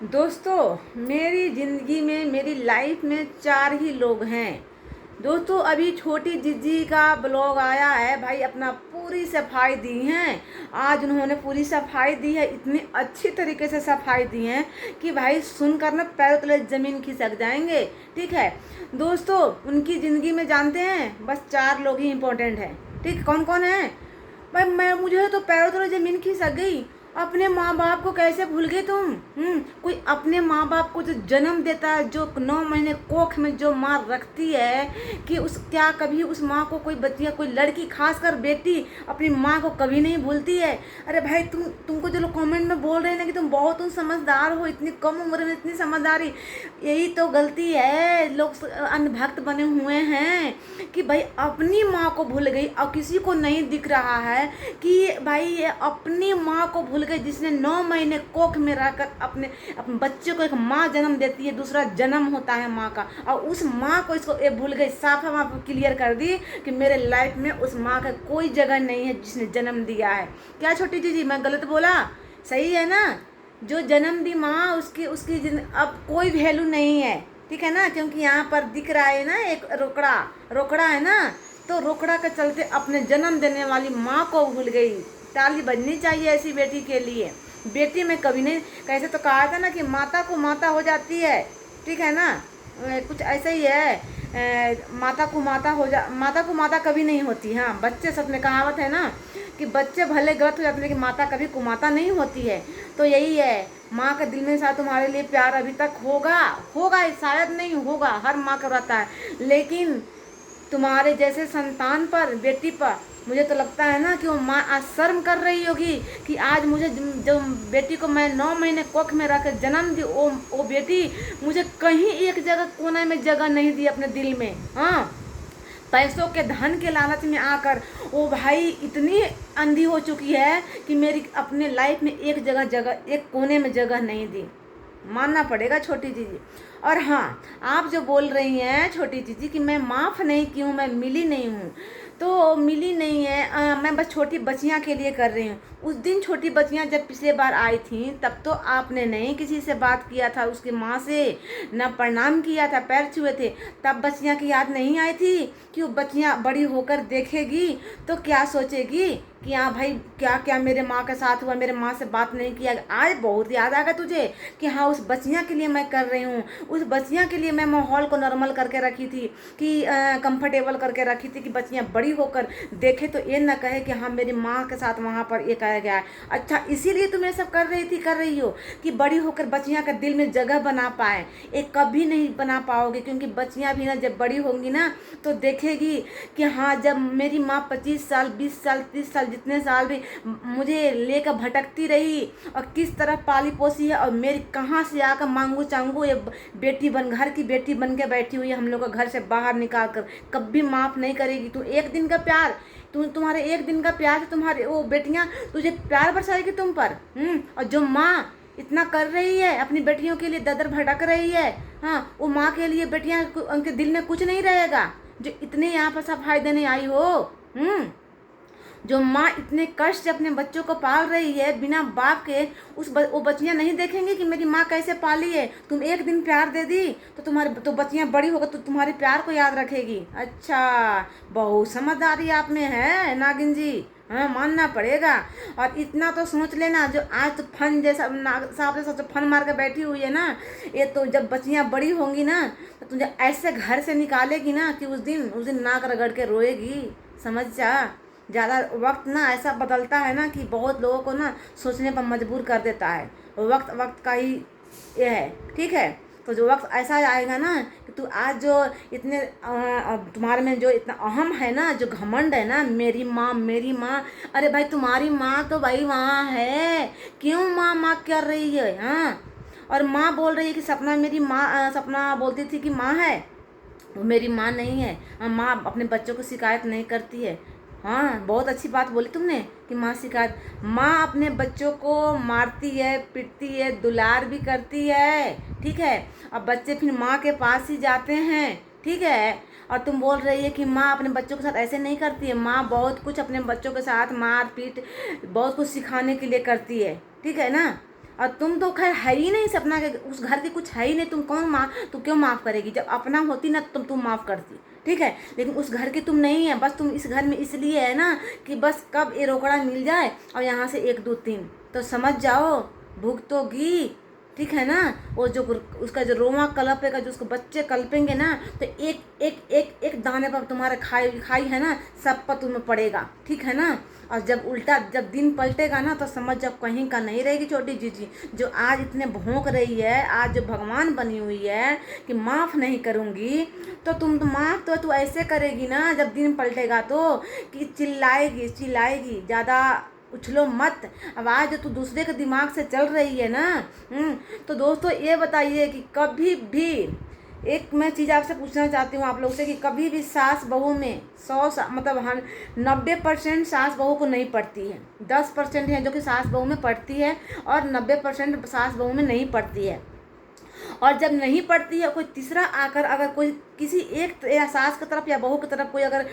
दोस्तों, मेरी ज़िंदगी में मेरी लाइफ में 4 ही लोग हैं। दोस्तों, अभी छोटी जीजी का ब्लॉग आया है भाई, अपना पूरी सफाई दी हैं। आज उन्होंने पूरी सफाई दी है, इतनी अच्छी तरीके से सफाई दी है कि भाई सुनकर ना पैरों तले ज़मीन खिसक जाएंगे। ठीक है दोस्तों, उनकी ज़िंदगी में जानते हैं बस 4 लोग ही इम्पोर्टेंट हैं। ठीक, कौन कौन है भाई? मुझे तो पैरों तले ज़मीन खिसक गई। अपने माँ बाप को कैसे भूल गए तुम? कोई अपने माँ बाप को जो जन्म देता है, जो 9 महीने कोख में जो माँ रखती है, कि उस क्या कभी उस माँ को कोई बच्ची या कोई लड़की, खासकर बेटी, अपनी माँ को कभी नहीं भूलती है। अरे भाई, तुमको जो लोग कमेंट में बोल रहे हैं ना कि तुम समझदार हो, इतनी कम उम्र में इतनी समझदारी, यही तो गलती है। लोग अंधभक्त बने हुए हैं कि भाई अपनी माँ को भूल गई, और किसी को नहीं दिख रहा है कि भाई ये अपनी माँ को भूल गई, जिसने 9 महीने कोख में रहकर अपने बच्चे को, एक माँ जन्म देती है, दूसरा जन्म होता है माँ का, और उस माँ को इसको ये भूल गई। साफ वहाँ पर क्लियर कर दी कि मेरे लाइफ में उस माँ का कोई जगह नहीं है जिसने जन्म दिया है। क्या छोटी जी, मैं गलत बोला? सही है ना? जो जन्म दी माँ, उसकी उसकी अब कोई वैल्यू नहीं है। ठीक है ना? क्योंकि यहाँ पर दिख रहा है ना, एक रोकड़ा रोकड़ा है ना, तो रोकड़ा के चलते अपने जन्म देने वाली माँ को भूल गई। ताली बजनी चाहिए ऐसी बेटी के लिए। बेटी में कभी नहीं, कैसे तो कहा था ना कि माता को माता हो जाती है। ठीक है ना? कुछ ऐसा ही है। माता को माता कभी नहीं होती। हाँ, बच्चे सब में कहावत है ना कि बच्चे भले गलत हो जाते हैं लेकिन माता कभी कुमाता नहीं होती है। तो यही है, माँ के दिल में शायद तुम्हारे लिए प्यार अभी तक होगा, शायद नहीं होगा, हर माँ का रहता है, लेकिन तुम्हारे जैसे संतान पर, बेटी पर, मुझे तो लगता है ना कि वो माँ आज शर्म कर रही होगी कि आज मुझे जो बेटी को मैं 9 महीने कोख में रख जन्म दी, वो बेटी मुझे कहीं एक जगह कोने में जगह नहीं दी अपने दिल में। हाँ, पैसों के धन के लालच में आकर वो भाई इतनी अंधी हो चुकी है कि मेरी अपने लाइफ में एक कोने में जगह नहीं दी। मानना पड़ेगा छोटी जीजी। और हाँ, आप जो बोल रही हैं छोटी जीजी कि मैं माफ़ नहीं की हूँ, मैं मिली नहीं हूँ, तो मिली नहीं है। मैं बस छोटी बच्चियाँ के लिए कर रही हूँ। उस दिन छोटी बच्चियाँ जब पिछले बार आई थी, तब तो आपने नहीं किसी से बात किया था, उसकी माँ से न प्रणाम किया था, पैर छुए थे। तब बच्चियाँ की याद नहीं आई थी कि वो बच्चियाँ बड़ी होकर देखेगी तो क्या सोचेगी कि हाँ भाई, क्या क्या मेरे माँ के साथ हुआ, मेरे माँ से बात नहीं किया। आज बहुत याद आ गया तुझे कि हाँ, उस बच्चियाँ के लिए मैं कर रही हूँ। उस बच्चियाँ के लिए मैं माहौल को नॉर्मल करके रखी थी, कि कंफर्टेबल करके रखी थी, कि बच्चियाँ बड़ी होकर देखे तो ये ना कहे कि हाँ मेरी माँ के साथ वहाँ पर ये कहा गया है। अच्छा, इसीलिए तुम ये सब कर रही हो कि बड़ी होकर बच्चियाँ का दिल में जगह बना पाए। एक कभी नहीं बना पाओगे, क्योंकि बच्चियाँ भी ना जब बड़ी होंगी ना तो देखेगी कि हाँ, जब मेरी माँ 25 साल, 20 साल, 30 साल, जितने साल भी मुझे लेकर भटकती रही और किस तरह पाली पोसी है, और मेरी कहाँ से आकर मांगू चांगू ये बेटी बन, घर की बेटी बन के बैठी हुई है, हम लोग को घर से बाहर निकाल कर, कभी माफ़ नहीं करेगी। तू एक दिन का प्यार, तुम्हारे एक दिन का प्यार से तुम्हारे वो बेटियां तुझे प्यार बरसाएगी तुम पर। और जो माँ इतना कर रही है अपनी बेटियों के लिए, ददर भटक रही है, हाँ, वो माँ के लिए बेटियां, उनके दिल में कुछ नहीं रहेगा। जो इतने यहाँ पर सफाई देने आई हो, जो माँ इतने कष्ट से अपने बच्चों को पाल रही है बिना बाप के, वो बच्चियाँ नहीं देखेंगी कि मेरी माँ कैसे पाली है। तुम एक दिन प्यार दे दी तो बच्चियाँ बड़ी होकर तो तुम्हारे प्यार को याद रखेगी। अच्छा, बहुत समझदारी आप में है नागिन जी। हाँ, मानना पड़ेगा। और इतना तो सोच लेना, जो आज तो फन जैसा साहब जैसा तो फन मार के बैठी हुई है ना, ये तो जब बच्चियाँ बड़ी होंगी ना तो तुझे ऐसे घर से निकालेगी ना कि उस दिन नाक रगड़ के रोएगी। समझ जा। ज़्यादा वक्त ना ऐसा बदलता है ना कि बहुत लोगों को ना सोचने पर मजबूर कर देता है। वक्त का ही ये है। ठीक है, तो जो वक्त ऐसा आएगा ना कि तू आज जो इतने तुम्हारे में जो इतना अहम है ना, जो घमंड है ना, मेरी माँ, अरे भाई तुम्हारी माँ तो भाई वहाँ है, क्यों माँ माँ कर रही है? हाँ, और माँ बोल रही है कि सपना मेरी माँ, सपना बोलती थी कि माँ है, वो मेरी माँ नहीं है। हाँ, माँ अपने बच्चों को शिकायत नहीं करती है। हाँ, बहुत अच्छी बात बोली तुमने कि माँ शिकायत, माँ अपने बच्चों को मारती है, पीटती है, दुलार भी करती है। ठीक है, अब बच्चे फिर माँ के पास ही जाते हैं। ठीक है, और तुम बोल रही है कि माँ अपने बच्चों के साथ ऐसे नहीं करती है। माँ बहुत कुछ अपने बच्चों के साथ मार पीट बहुत कुछ सिखाने के लिए करती है। ठीक है ना? और तुम तो खैर है ही नहीं सपना के, उस घर की कुछ है ही नहीं, तू क्यों माफ़ करेगी? जब अपना होती ना तुम माफ़ करती, ठीक है। लेकिन उस घर की तुम नहीं है, बस तुम इस घर में इसलिए है ना कि बस कब ये रोकड़ा मिल जाए और यहाँ से 1 2 3, तो समझ जाओ भुगतोगी, ठीक है ना। वो जो उसका जो रोमा कलपेगा, जो उसको बच्चे कल्पेंगे ना, तो एक एक एक एक दाने पर तुम्हारे खाई खाई है ना, सब पर तुम्हें पड़ेगा, ठीक है ना। और जब उल्टा जब दिन पलटेगा ना, तो समझ जब कहीं का नहीं रहेगी छोटी जीजी, जो आज इतने भौंक रही है, आज जो भगवान बनी हुई है कि माफ़ नहीं करूँगी, तो तुम तो माफ़ तो तू ऐसे करेगी ना जब दिन पलटेगा, तो कि चिल्लाएगी चिल्लाएगी, ज़्यादा उछलो मत। अब आज जो तू दूसरे के दिमाग से चल रही है ना, तो दोस्तों ये बताइए कि कभी भी, एक मैं चीज़ आपसे पूछना चाहती हूँ आप लोग से, कि कभी भी सास बहू में मतलब 90% सास बहू को नहीं पड़ती है, 10% है जो कि सास बहू में पड़ती है, और 90% सास बहू में नहीं पड़ती है। और जब नहीं पड़ती है, कोई तीसरा आकर अगर कोई किसी एक या सास की तरफ या बहू की तरफ कोई अगर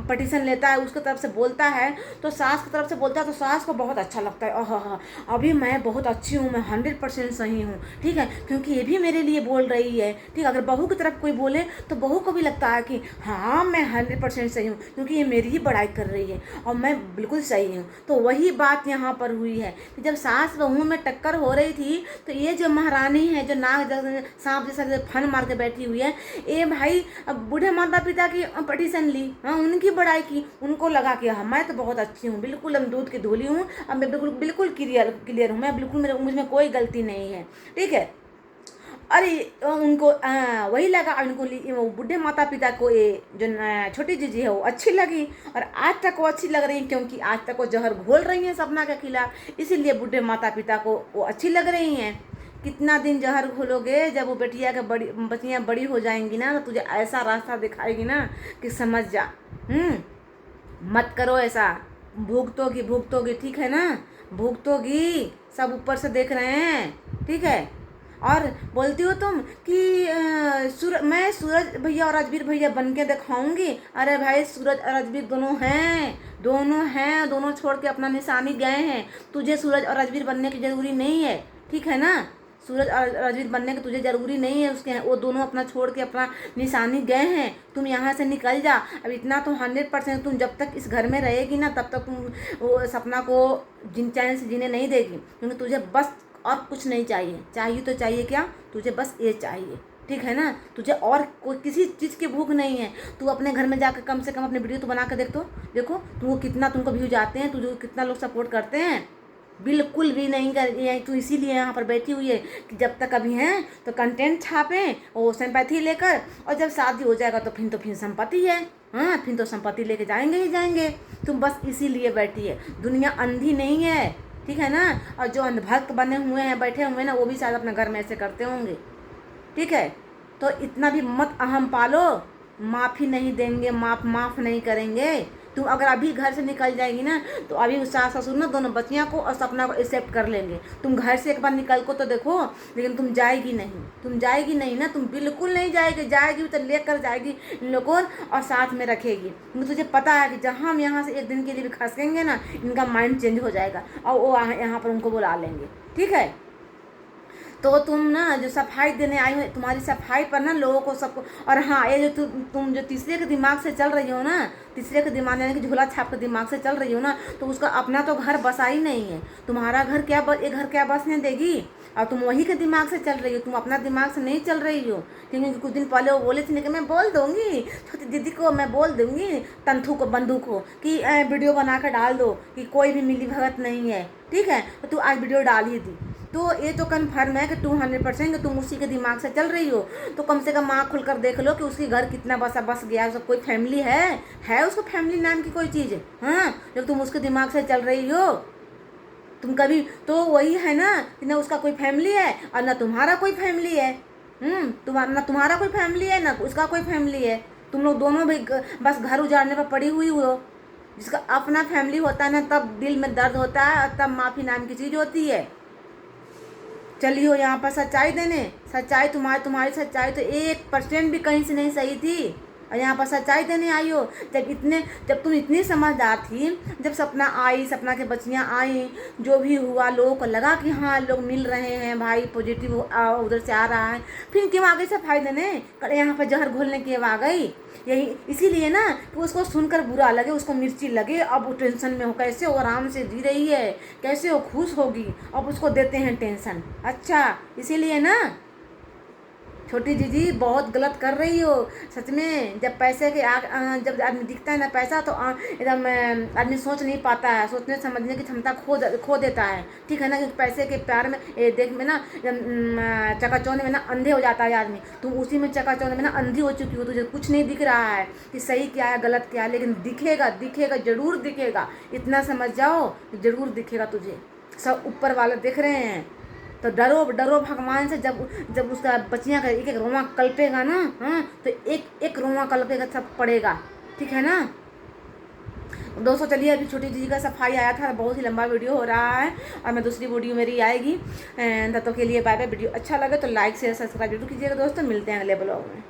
पटिशन लेता है, उसकी तरफ से बोलता है, तो सास की तरफ से बोलता है, तो सास को बहुत अच्छा लगता है, हाँ अभी मैं बहुत अच्छी हूँ, मैं 100% सही हूँ, ठीक है, क्योंकि ये भी मेरे लिए बोल रही है, ठीक है। अगर बहू की तरफ कोई बोले तो बहू को भी लगता है कि हाँ मैं 100% सही हूँ, क्योंकि ये मेरी ही बड़ाई कर रही है और मैं बिल्कुल सही हूँ। तो वही बात यहाँ पर हुई है कि जब सास बहू में टक्कर हो रही थी, तो ये जो महारानी है, जो नाग सांप जैसा फन मार के बैठी हुई है, ये भाई अब बूढ़े माता पिता की पटिशन ली, हाँ उनकी बड़ाई की, उनको लगा कि हाँ मैं तो बहुत अच्छी हूँ, बिल्कुल हम दूध की धूली हूँ, अब मैं बिल्कुल बिल्कुल क्लियर हूँ, मैं बिल्कुल मुझमें कोई गलती नहीं है, ठीक है। अरे उनको वही लगा, उनको वो बूढ़े माता पिता को ये जो छोटी जीजी है वो अच्छी लगी, और आज तक वो अच्छी लग रही है, क्योंकि आज तक वो जहर घोल रही हैं सपना के खिलाफ, इसीलिए बूढ़े माता पिता को वो अच्छी लग रही हैं। कितना दिन जहर घोलोगे? जब वो बच्चियाँ बड़ी हो जाएंगी ना, तो तुझे ऐसा रास्ता दिखाएगी ना कि समझ जा। मत करो ऐसा, भुगतोगी, ठीक है ना, भुगतोगी, सब ऊपर से देख रहे हैं, ठीक है। और बोलती हो तुम कि मैं सूरज भैया और राजवीर भैया बन के दिखाऊंगी। अरे भाई सूरज और राजवीर दोनों छोड़ के अपना निशानी गए हैं, तुझे सूरज और राजवीर बनने की ज़रूरी नहीं है, ठीक है ना। सूरज और राजवीर बनने की तुझे ज़रूरी नहीं है, उसके वो दोनों अपना छोड़ के अपना निशानी गए हैं, तुम यहाँ से निकल जा। अब इतना तो 100% तुम जब तक इस घर में रहेगी ना, तब तक तुम वो सपना को चैन से जीने नहीं देगी, क्योंकि तुझे बस और कुछ नहीं चाहिए तो चाहिए क्या, तुझे बस ये चाहिए, ठीक है ना। तुझे और कोई किसी चीज़ की भूख नहीं है। तू अपने घर में जाकर कम से कम अपने वीडियो तो बना कर देखो तुमको कितना, तुमको व्यूज आते हैं, तुझे कितना लोग सपोर्ट करते हैं। बिल्कुल भी नहीं कर, तू इसीलिए यहाँ पर बैठी हुई है कि जब तक अभी हैं तो कंटेंट छापें वो सिंपैथी लेकर, और जब शादी हो जाएगा तो फिर संपत्ति है, हाँ फिर तो संपत्ति लेके जाएंगे ही जाएंगे। तुम बस इसीलिए बैठी है, दुनिया अंधी नहीं है, ठीक है ना। और जो अंधभक्त बने हुए हैं बैठे हुए हैं ना, वो भी शायद अपने घर में ऐसे करते होंगे, ठीक है। तो इतना भी मत अहम पालो, माफ़ी नहीं देंगे, माफ़ नहीं करेंगे। तुम अगर अभी घर से निकल जाएगी ना, तो अभी उस सास ससुर ना दोनों बच्चियाँ को और सपना को एक्सेप्ट कर लेंगे। तुम घर से एक बार निकल को तो देखो, लेकिन तुम जाएगी नहीं ना, तुम बिल्कुल नहीं जाएगी तो लेकर जाएगी इन लोगों और साथ में रखेगी, क्योंकि तुझे पता है कि जहाँ हम यहाँ से एक दिन के लिए भी खसेंगे ना, इनका माइंड चेंज हो जाएगा और वो यहाँ पर उनको बुला लेंगे, ठीक है। तो तुम ना जो सफाई देने आई हो, तुम्हारी सफाई पर ना लोगों को सबको, और हाँ ये जो तुम जो तीसरे के दिमाग से चल रही हो ना, तीसरे के दिमाग यानी कि झोला छाप के दिमाग से चल रही हो ना, तो उसका अपना तो घर बसा ही नहीं है। तुम्हारा घर क्या बसने देगी, और तुम वही के दिमाग से चल रही हो, तुम अपना दिमाग से नहीं चल रही हो। क्योंकि कुछ दिन पहले वो बोले थे कि मैं बोल दूंगी छोटी दीदी को, मैं बोल दूंगी तंथू को, बंदू को, कि वीडियो बना कर डाल दो कि कोई भी मिली भगत नहीं है, ठीक है। तो तू आज वीडियो डाल ही दी, तो ये तो कन्फर्म है कि 200% तुम उसी के दिमाग से चल रही हो। तो कम से कम आँख खुलकर देख लो कि उसकी घर कितना बस गया, उसका कोई फैमिली है उसको फैमिली नाम की कोई चीज़, हाँ, जब तुम उसके दिमाग से चल रही हो। तुम कभी तो वही है ना कि ना उसका कोई फैमिली है और ना तुम्हारा कोई फैमिली है, ना तुम्हारा कोई फैमिली है ना उसका कोई फैमिली है। तुम लोग दोनों भी बस घर उजाड़ने पर पड़ी हुई हो। जिसका अपना फैमिली होता है ना, तब दिल में दर्द होता है और तब माफ़ी नाम की चीज़ होती है। चलिए हो यहाँ पर सच्चाई देने, तुम्हारी सच्चाई तो 1% भी कहीं से नहीं सही थी, और यहाँ पर सच्चाई देने आई हो। जब तुम इतनी समझदार थी, जब सपना आई, सपना के बच्चियाँ आई, जो भी हुआ लोगों को लगा कि हाँ लोग मिल रहे हैं भाई, पॉजिटिव उधर से आ रहा है, फिर क्यों आगे से फायदे ने यहाँ पर जहर घोलने की आ गई। यही इसीलिए ना कि उसको सुनकर बुरा लगे, उसको मिर्ची लगे। अब वो टेंशन में हो, कैसे वो आराम से जी रही है, कैसे वो खुश होगी, अब उसको देते हैं टेंशन। अच्छा इसीलिए ना छोटी जीजी बहुत गलत कर रही हो सच में। जब पैसे के जब आदमी दिखता है ना पैसा, तो एकदम आदमी सोच नहीं पाता है, सोचने समझने की क्षमता खो देता है। ठीक है ना, क्योंकि पैसे के प्यार में देख में ना चकाचौंध में ना अंधे हो जाता है आदमी। तुम उसी में चकाचौंध में ना अंधी हो चुकी हो, तुझे कुछ नहीं दिख रहा है कि सही क्या है गलत क्या है, लेकिन दिखेगा दिखेगा जरूर दिखेगा। इतना समझ जाओ जरूर दिखेगा तुझे, सब ऊपर वाले देख रहे हैं। तो डरो डरो भगवान से। जब उसका बच्चियाँ का एक एक रोमा कल्पेगा ना, हाँ, तो एक एक रोमा कल्पेगा, सब पड़ेगा। ठीक है ना दोस्तों। चलिए अभी छोटी जी का सफाई आया था, बहुत ही लंबा वीडियो हो रहा है और मैं दूसरी वीडियो मेरी आएगी। तब तक के लिए बाय बाय। वीडियो अच्छा लगे तो लाइक शेयर सब्सक्राइब जरूर कीजिएगा दोस्तों। मिलते हैं अगले ब्लॉग में।